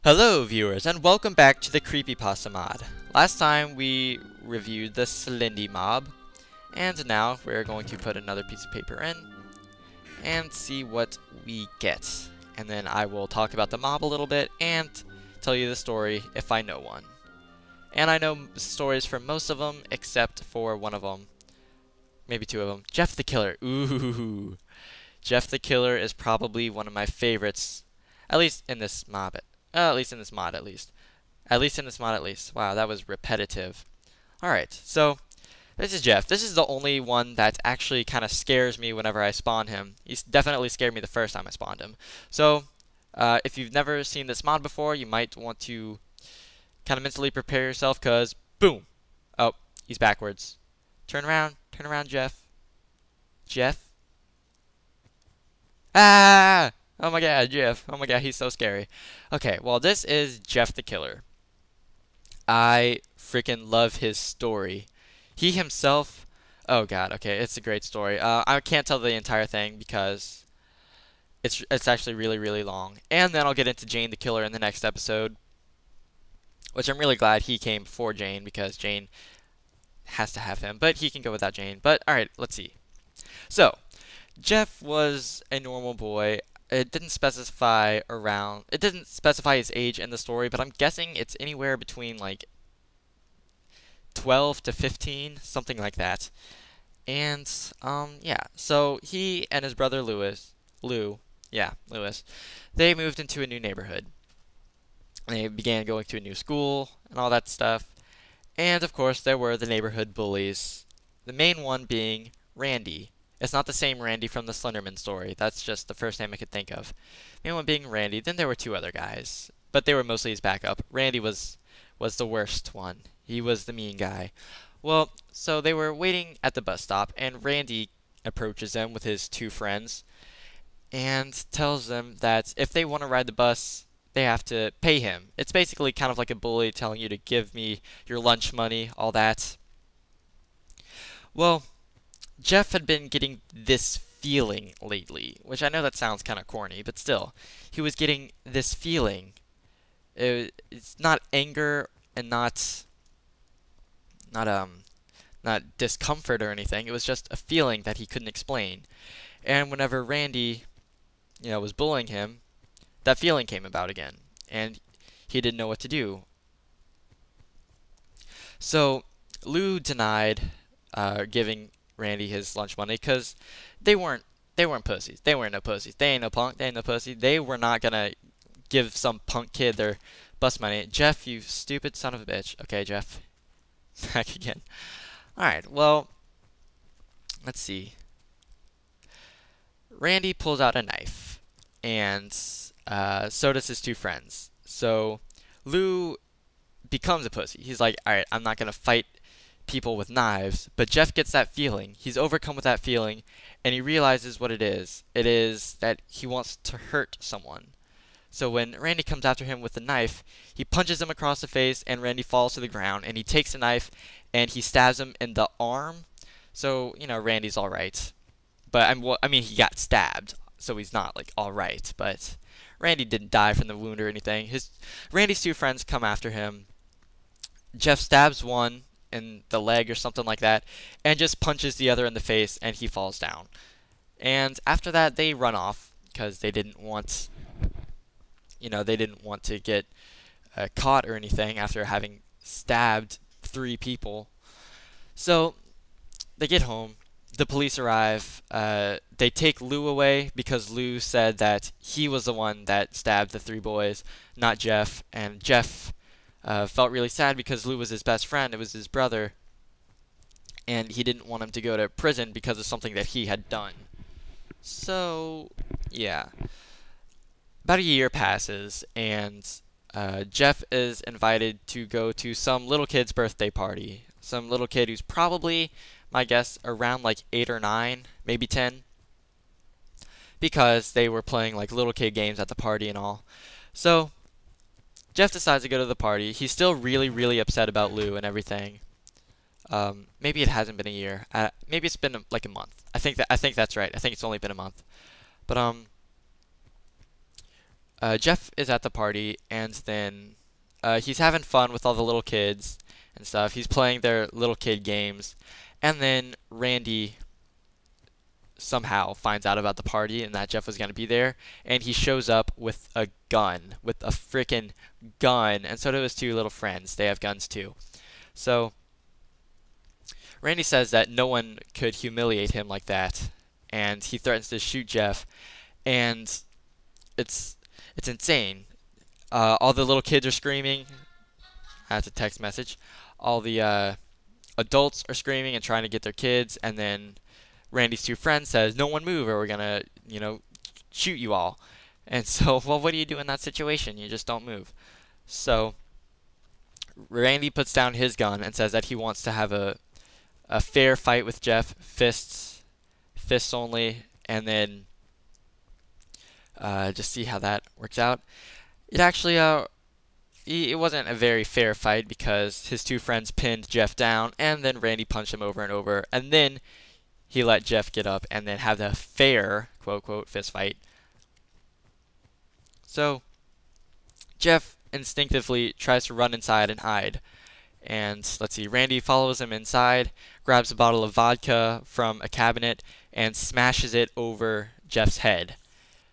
Hello viewers, and welcome back to the CreepyPasta mod. Last time we reviewed the Slendy mob, and now we're going to put another piece of paper in and see what we get. And then I will talk about the mob a little bit and tell you the story if I know one. And I know stories for most of them except for one of them. Maybe two of them. Jeff the Killer. Ooh. Jeff the Killer is probably one of my favorites, at least in this mob. At least in this mod, at least. At least in this mod, at least. Wow, that was repetitive. Alright, so this is Jeff. This is the only one that actually kind of scares me whenever I spawn him. He's definitely scared me the first time I spawned him. So, if you've never seen this mod before, you might want to kind of mentally prepare yourself, because, boom! Oh, he's backwards. Turn around, Jeff. Jeff? Ah! Oh my god, Jeff. Oh my god, he's so scary. Okay, well, this is Jeff the Killer. I freaking love his story. He himself... Oh god, okay, it's a great story. I can't tell the entire thing because it's actually really, really long. And then I'll get into Jane the Killer in the next episode, which I'm really glad he came before Jane, because Jane has to have him. But he can go without Jane. But, alright, let's see. So, Jeff was a normal boy. It didn't specify his age in the story, but I'm guessing it's anywhere between like 12 to 15, something like that. And yeah, so he and his brother Lewis, they moved into a new neighborhood. They began going to a new school and all that stuff. And of course, there were the neighborhood bullies. The main one being Randy. It's not the same Randy from the Slenderman story. That's just the first name I could think of. Main one being Randy. Then there were two other guys, but they were mostly his backup. Randy was the worst one. He was the mean guy. Well, so they were waiting at the bus stop, and Randy approaches them with his two friends and tells them that if they want to ride the bus, they have to pay him. It's basically kind of like a bully telling you to give me your lunch money, all that. Well, Jeff had been getting this feeling lately, which I know that sounds kind of corny, but still, he was getting this feeling. It's not anger and not discomfort or anything. It was just a feeling that he couldn't explain. And whenever Randy, was bullying him, that feeling came about again, and he didn't know what to do. So Lou denied giving Randy his lunch money, because they weren't pussies. They weren't no pussies. They ain't no punk. They ain't no pussy. They were not gonna give some punk kid their bus money. Jeff, you stupid son of a bitch. Okay, Jeff. Back again. Alright, well, let's see. Randy pulls out a knife, and so does his two friends. So Lou becomes a pussy. He's like, alright, I'm not gonna fight people with knives, but Jeff gets that feeling. He's overcome with that feeling, and he realizes what it is. It is that he wants to hurt someone. So when Randy comes after him with the knife, he punches him across the face, and Randy falls to the ground, and he takes the knife and he stabs him in the arm. So, Randy's alright. But I mean, he got stabbed, so he's not like alright, but Randy didn't die from the wound or anything. Randy's two friends come after him. Jeff stabs one in the leg or something like that, and just punches the other in the face, and he falls down. And after that, they run off, because they didn't want, to get caught or anything after having stabbed 3 people. So they get home. The police arrive. They take Lou away, because Lou said that he was the one that stabbed the 3 boys, not Jeff. And Jeff felt really sad because Lou was his best friend. It was his brother, and he didn't want him to go to prison because of something that he had done. So, yeah. About a year passes, and Jeff is invited to go to some little kid's birthday party. Some little kid who's probably, my guess, around like 8 or 9, maybe 10. Because they were playing like little kid games at the party and all. So Jeff decides to go to the party. He's still really, really upset about Lou and everything. Maybe it hasn't been a year. Maybe it's been like a month. I think that's right. I think it's only been a month. But Jeff is at the party, and then he's having fun with all the little kids and stuff. He's playing their little kid games, and then Randy somehow finds out about the party and that Jeff was going to be there, and he shows up with a gun, with a freaking gun, and so do his two little friends. They have guns too. So Randy says that no one could humiliate him like that, and he threatens to shoot Jeff, and it's insane. All the little kids are screaming. That's a text message. All the adults are screaming and trying to get their kids, and then Randy's two friends says, "No one move, or we're gonna, shoot you all." And so, well, what do you do in that situation? You just don't move. So Randy puts down his gun and says that he wants to have a fair fight with Jeff, fists only, and then just see how that works out. It actually, it wasn't a very fair fight because his two friends pinned Jeff down, and then Randy punched him over and over, and then he let Jeff get up and then have the fair, quote-quote, fist fight. So Jeff instinctively tries to run inside and hide. And let's see, Randy follows him inside, grabs a bottle of vodka from a cabinet, and smashes it over Jeff's head.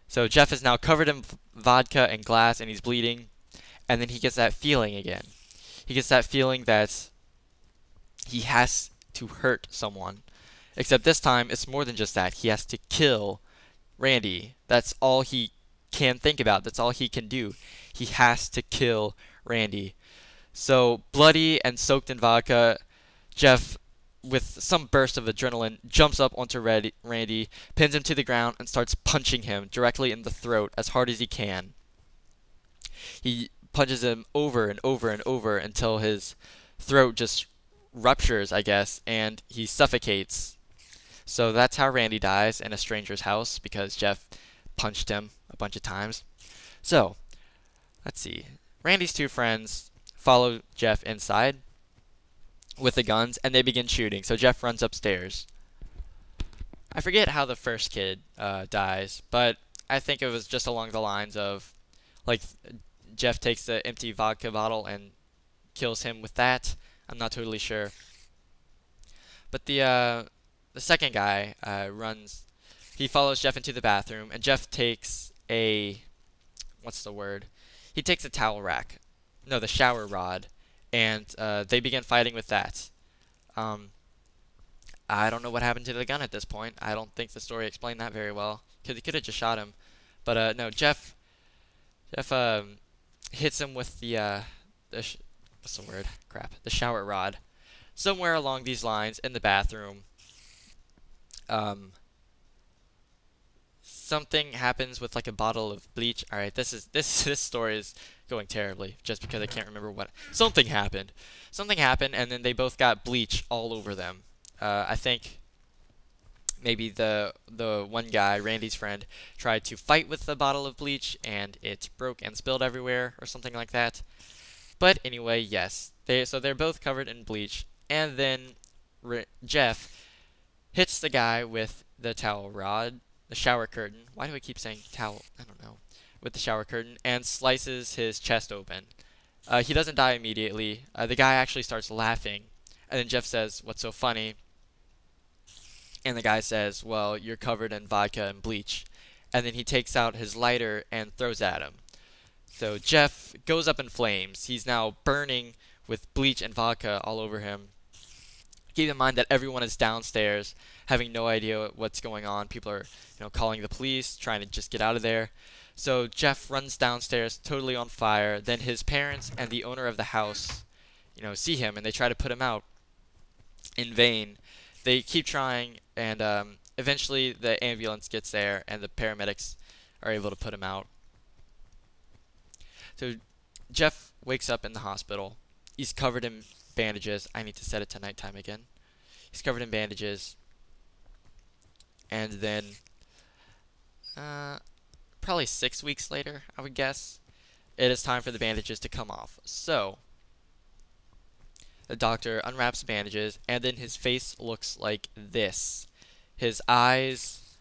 So Jeff is now covered in vodka and glass, and he's bleeding. And then he gets that feeling again. He gets that feeling that he has to hurt someone. Except this time, it's more than just that. He has to kill Randy. That's all he can think about. That's all he can do. He has to kill Randy. So, bloody and soaked in vodka, Jeff, with some burst of adrenaline, jumps up onto Randy, pins him to the ground, and starts punching him directly in the throat as hard as he can. He punches him over and over and over until his throat just ruptures, I guess, and he suffocates. So that's how Randy dies in a stranger's house, because Jeff punched him a bunch of times. So, let's see. Randy's two friends follow Jeff inside with the guns, and they begin shooting. So Jeff runs upstairs. I forget how the first kid dies, but I think it was just along the lines of, like, Jeff takes the empty vodka bottle and kills him with that. I'm not totally sure. But the second guy runs. He follows Jeff into the bathroom, and Jeff takes a, what's the word? He takes a towel rack. No, the shower rod, and they begin fighting with that. I don't know what happened to the gun at this point. I don't think the story explained that very well. He could have just shot him, but no. Jeff hits him with the what's the word? Crap. The shower rod. Somewhere along these lines in the bathroom, something happens with like a bottle of bleach. All right, this story is going terribly just because I can't remember what. Something happened, and then they both got bleach all over them. I think maybe the one guy, Randy's friend, tried to fight with the bottle of bleach, and it broke and spilled everywhere, or something like that. But anyway, yes, they're both covered in bleach, and then Jeff hits the guy with the towel rod, the shower curtain. Why do I keep saying towel? I don't know. With the shower curtain, and slices his chest open. He doesn't die immediately. The guy actually starts laughing, and then Jeff says, "What's so funny?" And the guy says, "Well, you're covered in vodka and bleach." And then he takes out his lighter and throws at him. So Jeff goes up in flames. He's now burning with bleach and vodka all over him. Keep in mind that everyone is downstairs, having no idea what's going on. People are, calling the police, trying to just get out of there. So Jeff runs downstairs, totally on fire. Then his parents and the owner of the house, see him, and they try to put him out. In vain. They keep trying, and eventually the ambulance gets there, and the paramedics are able to put him out. So Jeff wakes up in the hospital. He's covered in bandages. I need to set it to nighttime again. He's covered in bandages. And then, probably 6 weeks later, I would guess, it is time for the bandages to come off. So the doctor unwraps the bandages, and then his face looks like this. His eyes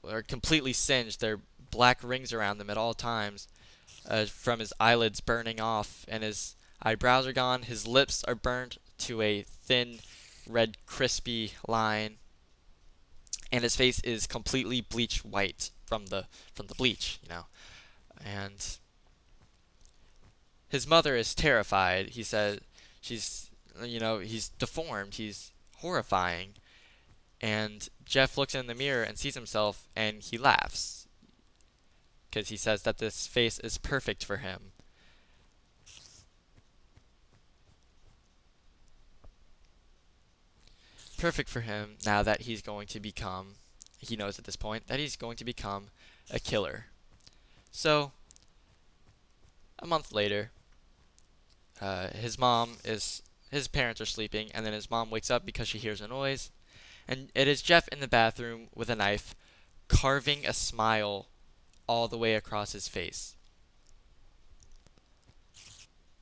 are completely singed. They're black rings around them at all times, from his eyelids burning off, and his eyebrows are gone. His lips are burnt to a thin, red, crispy line, and his face is completely bleached white from the bleach, you know. And his mother is terrified. He said he's deformed. He's horrifying. And Jeff looks in the mirror and sees himself, and he laughs because he says that this face is perfect for him. Perfect for him now that he knows at this point that he's going to become a killer. So, a month later, his parents are sleeping, and then his mom wakes up because she hears a noise, and it is Jeff in the bathroom with a knife, carving a smile all the way across his face.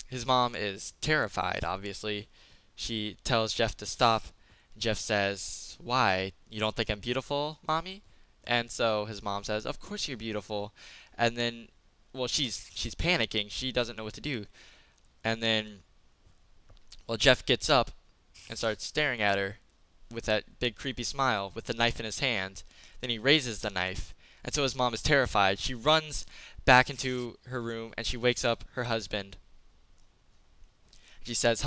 His mom is terrified, obviously. She tells Jeff to stop. Jeff says, "Why? You don't think I'm beautiful, Mommy?" And so his mom says, "Of course you're beautiful." And then, well, she's panicking. She doesn't know what to do. And then, well, Jeff gets up and starts staring at her with that big creepy smile with the knife in his hand. Then he raises the knife. And so his mom is terrified. She runs back into her room and she wakes up her husband. She says,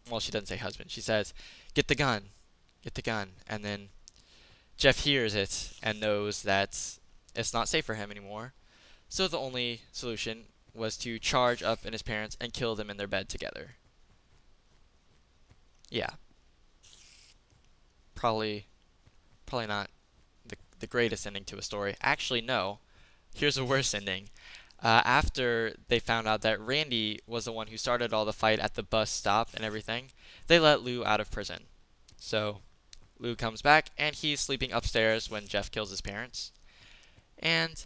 well, she doesn't say husband. She says, "Get the gun. Get the gun." And then Jeff hears it and knows that it's not safe for him anymore. So the only solution was to charge up in his parents and kill them in their bed together. Yeah. Probably not the greatest ending to a story. Actually, no. Here's a worse ending. After they found out that Randy was the one who started all the fight at the bus stop and everything, they let Lou out of prison. So Lou comes back, and he's sleeping upstairs when Jeff kills his parents. And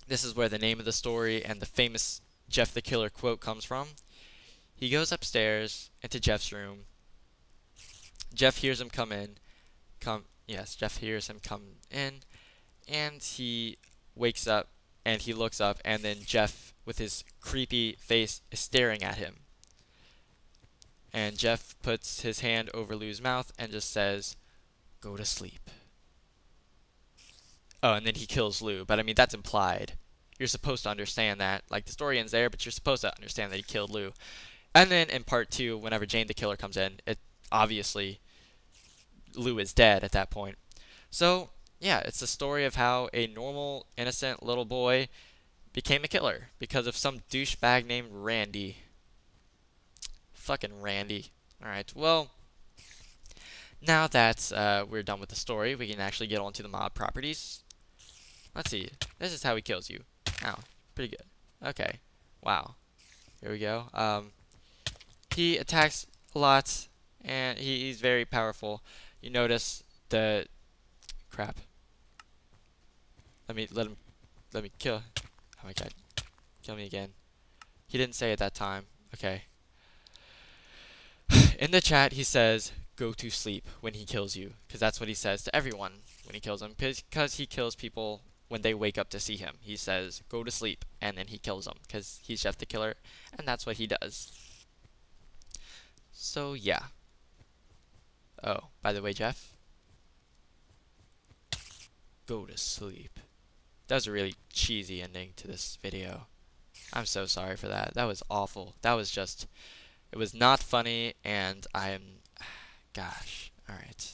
this is where the name of the story and the famous Jeff the Killer quote comes from. He goes upstairs into Jeff's room. Jeff hears him come in. Jeff hears him come in, and he wakes up, and he looks up, and then Jeff, with his creepy face, is staring at him. And Jeff puts his hand over Lou's mouth and just says, "Go to sleep." Oh, and then he kills Lou, but I mean, that's implied. You're supposed to understand that. Like, the story ends there, but you're supposed to understand that he killed Lou. And then in part 2, whenever Jane the Killer comes in, obviously Lou is dead at that point. So, yeah, it's the story of how a normal, innocent little boy became a killer because of some douchebag named Randy. Fucking Randy. Alright, well, now that we're done with the story, we can actually get on to the mob properties. Let's see. This is how he kills you. Ow. Pretty good. Okay. Wow. Here we go. He attacks a lot, and he's very powerful. You notice the... Crap. Let me kill... Oh my god. Kill me again. He didn't say it that time. Okay. In the chat, he says, "Go to sleep" when he kills you. Because that's what he says to everyone when he kills them. Because he kills people when they wake up to see him. He says, "Go to sleep," and then he kills them. Because he's Jeff the Killer, and that's what he does. So, yeah. Oh, by the way, Jeff. Go to sleep. That was a really cheesy ending to this video. I'm so sorry for that. That was awful. That was just... It was not funny, and gosh. Alright.